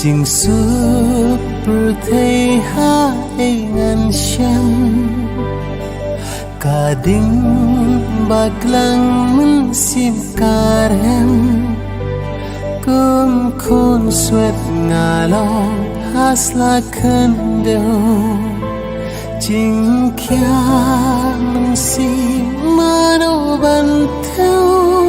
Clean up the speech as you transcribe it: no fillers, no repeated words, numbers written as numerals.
Jing super thấy ha ai ngàn Shen Cả đinh bạc lăng mình sim karem Cũng khôn suet ngà lòng hasla khăn đều Jing kia mình sim mano ban theo